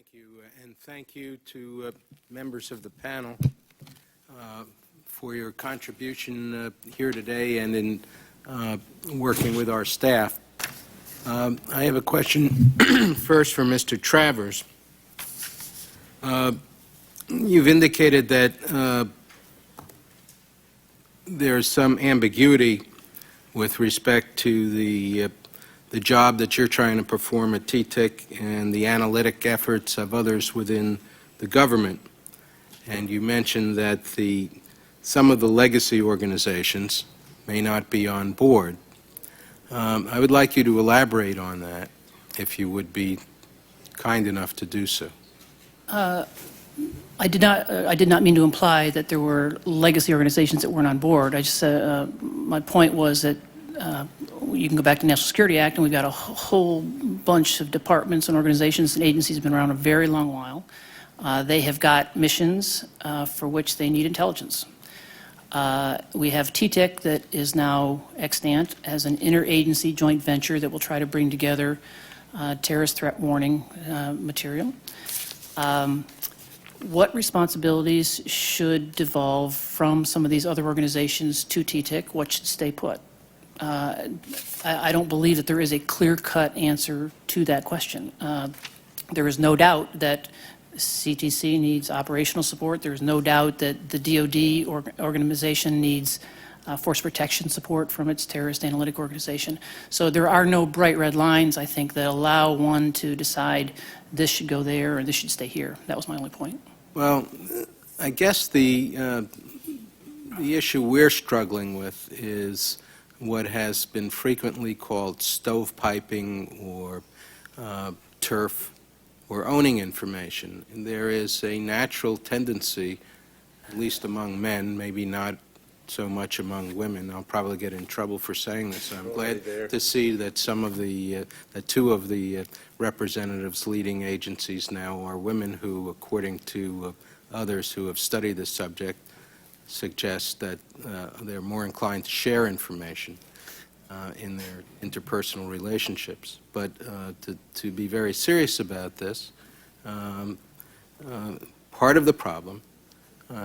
Thank you, and thank you to members of the panel for your contribution here today and in working with our staff. I have a question first for Mr. Travers. You've indicated that there's some ambiguity with respect to the job that you're trying to perform at TTIC and the analytic efforts of others within the government. And you mentioned that some of the legacy organizations may not be on board. I would like you to elaborate on that, if you would be kind enough to do so. I did not mean to imply that there were legacy organizations that weren't on board. I just my point was that you can go back to the National Security Act, and we've got a whole bunch of departments and organizations and agencies that have been around a very long while. They have got missions for which they need intelligence. We have TTIC that is now extant as an interagency joint venture that will try to bring together terrorist threat warning material. What responsibilities should devolve from some of these other organizations to TTIC? What should stay put? I don't believe that there is a clear-cut answer to that question. There is no doubt that CTC needs operational support. There is no doubt that the DoD organization needs force protection support from its terrorist analytic organization. So there are no bright red lines, I think, that allow one to decide this should go there or this should stay here. That was my only point. Well, I guess the issue we're struggling with is what has been frequently called stovepiping or turf or owning information. And there is a natural tendency, at least among men, maybe not so much among women. I'll probably get in trouble for saying this. I'm glad to see that some of that two of the representatives leading agencies now are women who, according to others who have studied this subject, suggest that they're more inclined to share information in their interpersonal relationships. But to be very serious about this, part of the problem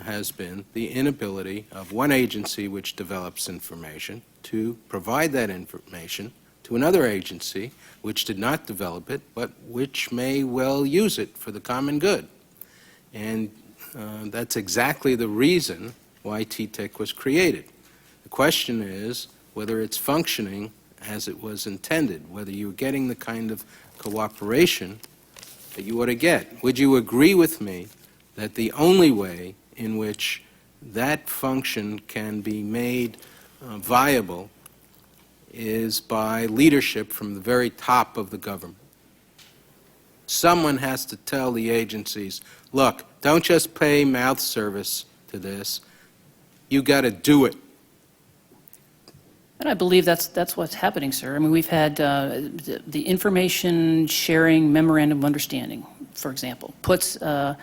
has been the inability of one agency which develops information to provide that information to another agency which did not develop it, but which may well use it for the common good. And that's exactly the reason why TTIC was created. The question is whether it's functioning as it was intended, whether you're getting the kind of cooperation that you ought to get. Would you agree with me that the only way in which that function can be made viable is by leadership from the very top of the government? Someone has to tell the agencies, look, don't just pay mouth service to this, you got to do it. And I believe that's what's happening, sir. I mean, we've had the information sharing memorandum of understanding, for example, puts a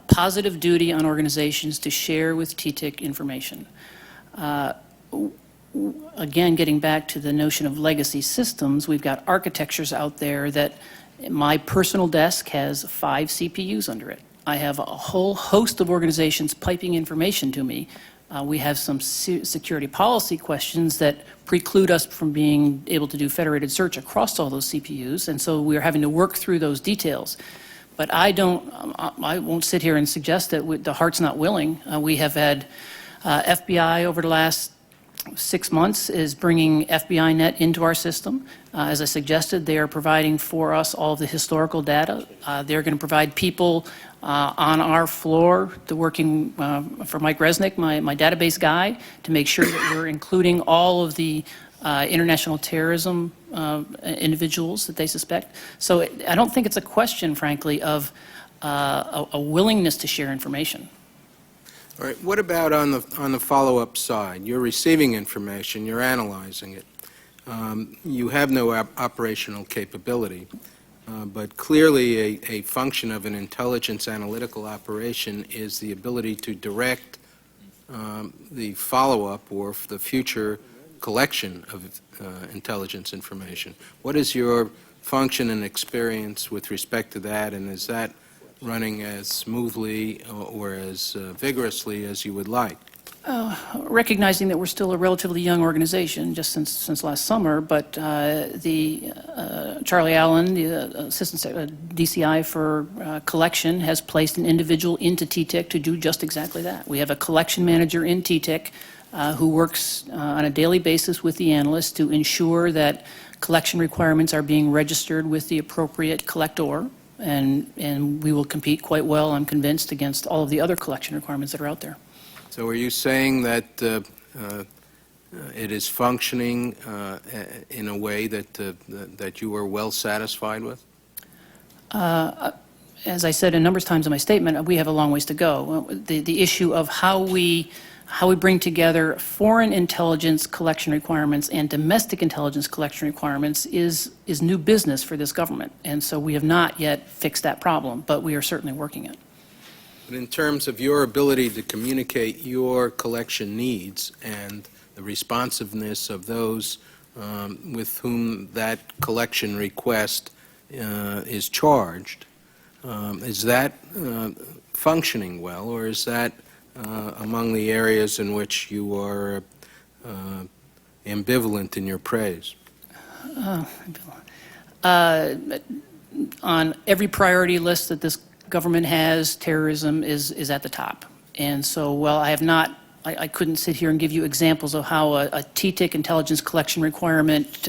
positive duty on organizations to share with TTIC information. Again, getting back to the notion of legacy systems, we've got architectures out there that my personal desk has 5 CPUs under it. I have a whole host of organizations piping information to me. We have some security policy questions that preclude us from being able to do federated search across all those CPUs, and so we're having to work through those details. But I won't sit here and suggest that the heart's not willing. We have had FBI over the last 6 months is bringing FBI Net into our system. As I suggested, they are providing for us all the historical data. They're going to provide people on our floor, working for Mike Resnick, my database guy, to make sure that we're including all of the international terrorism individuals that they suspect. So I don't think it's a question, frankly, of a willingness to share information. All right. What about on the follow-up side? You're receiving information, you're analyzing it. You have no operational capability, but clearly a function of an intelligence analytical operation is the ability to direct the follow-up or the future collection of intelligence information. What is your function and experience with respect to that, and is that running as smoothly or as vigorously as you would like? Recognizing that we're still a relatively young organization, just since last summer, but Charlie Allen, the Assistant DCI for Collection, has placed an individual into TTIC to do just exactly that. We have a collection manager in TTIC who works on a daily basis with the analysts to ensure that collection requirements are being registered with the appropriate collector, and we will compete quite well, I'm convinced, against all of the other collection requirements that are out there. So are you saying that it is functioning in a way that you are well satisfied with? As I said a number of times in my statement, we have a long ways to go. The issue of how we bring together foreign intelligence collection requirements and domestic intelligence collection requirements is new business for this government. And so we have not yet fixed that problem, but we are certainly working it. But in terms of your ability to communicate your collection needs and the responsiveness of those with whom that collection request is charged, is that functioning well, or is that among the areas in which you are ambivalent in your praise? On every priority list that this government has, terrorism is at the top. And so, while I couldn't sit here and give you examples of how a TTIC intelligence collection requirement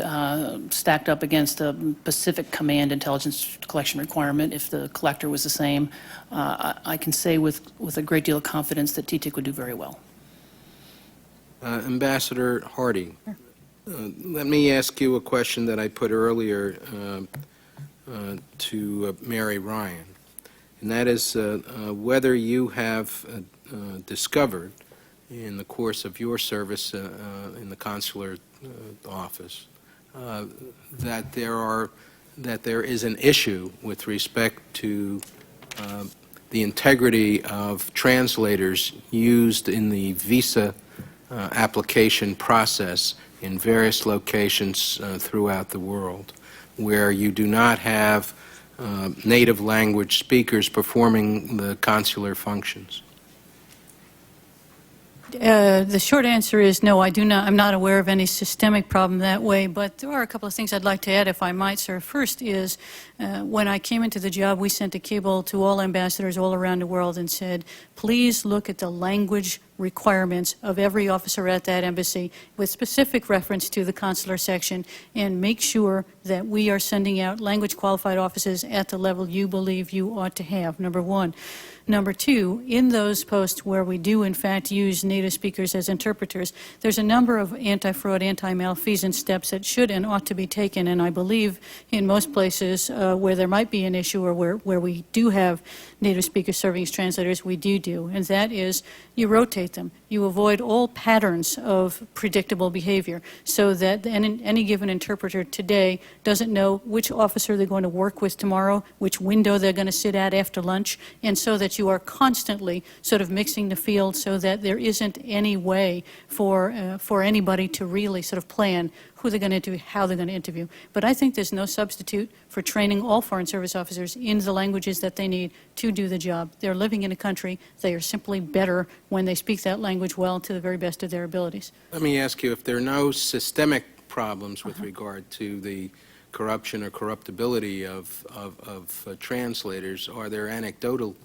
stacked up against a Pacific Command intelligence collection requirement if the collector was the same. I can say with a great deal of confidence that TTIC would do very well. Ambassador Harty, let me ask you a question that I put earlier to Mary Ryan, and that is whether you have discovered in the course of your service in the consular office that there is an issue with respect to the integrity of translators used in the visa application process in various locations throughout the world, where you do not have native language speakers performing the consular functions. The short answer is no, I do not. I'm not aware of any systemic problem that way, but there are a couple of things I'd like to add, if I might, sir. First is, when I came into the job, we sent a cable to all ambassadors all around the world and said, please look at the language requirements of every officer at that embassy with specific reference to the consular section, and make sure that we are sending out language qualified officers at the level you believe you ought to have, number one. Number two, in those posts where we do in fact use native speakers as interpreters, there's a number of anti-fraud, anti-malfeasance steps that should and ought to be taken, and I believe in most places where there might be an issue or where we do have native speakers serving as translators, we do, and that is you rotate them. You avoid all patterns of predictable behavior so that any given interpreter today doesn't know which officer they're going to work with tomorrow, which window they're going to sit at after lunch, and so that you are constantly sort of mixing the field so that there isn't any way for anybody to really sort of plan who they're going to interview, how they're going to interview. But I think there's no substitute for training all Foreign Service officers in the languages that they need to do the job. They're living in a country. They are simply better when they speak that language well to the very best of their abilities. Let me ask you, if there are no systemic problems with regard to the corruption or corruptibility of translators, are there anecdotal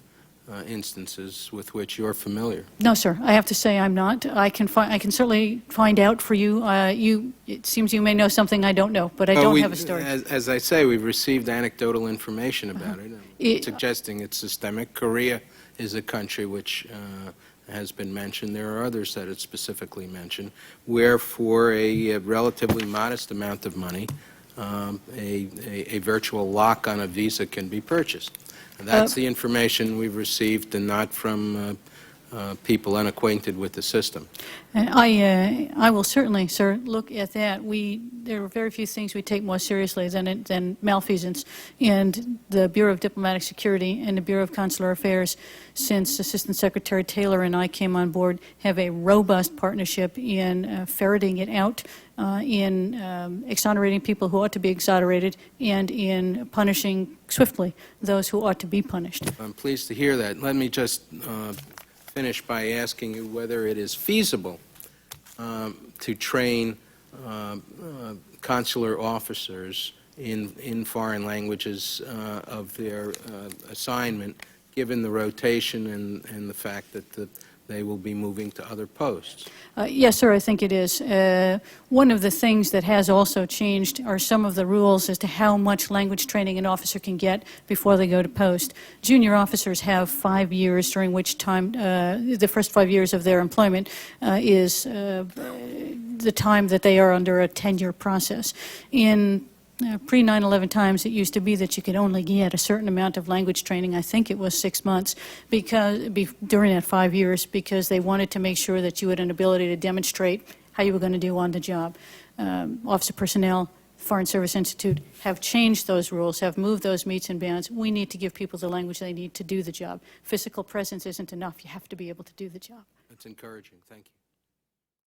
instances with which you're familiar? No, sir. I have to say I'm not. I can certainly find out for you. It seems you may know something I don't know, but I don't have a story. As I say, we've received anecdotal information about it, suggesting it's systemic. Korea is a country which has been mentioned. There are others that it's specifically mentioned, where for a relatively modest amount of money, a virtual lock on a visa can be purchased. And that's the information we've received, and not from people unacquainted with the system. I will certainly, sir, look at that. There are very few things we take more seriously than malfeasance. And the Bureau of Diplomatic Security and the Bureau of Consular Affairs, since Assistant Secretary Taylor and I came on board, have a robust partnership in ferreting it out, in exonerating people who ought to be exonerated, and in punishing swiftly those who ought to be punished. I'm pleased to hear that. Let me just finish by asking you whether it is feasible to train consular officers in foreign languages of their assignment, given the rotation and the fact that they will be moving to other posts. Yes, sir, I think it is. One of the things that has also changed are some of the rules as to how much language training an officer can get before they go to post. Junior officers have 5 years, during which time the first 5 years of their employment is the time that they are under a tenure process. In pre-9/11 times, it used to be that you could only get a certain amount of language training. I think it was 6 months during that 5 years, because they wanted to make sure that you had an ability to demonstrate how you were going to do on the job. Officer personnel, Foreign Service Institute have changed those rules, have moved those metes and bounds. We need to give people the language they need to do the job. Physical presence isn't enough. You have to be able to do the job. That's encouraging. Thank you.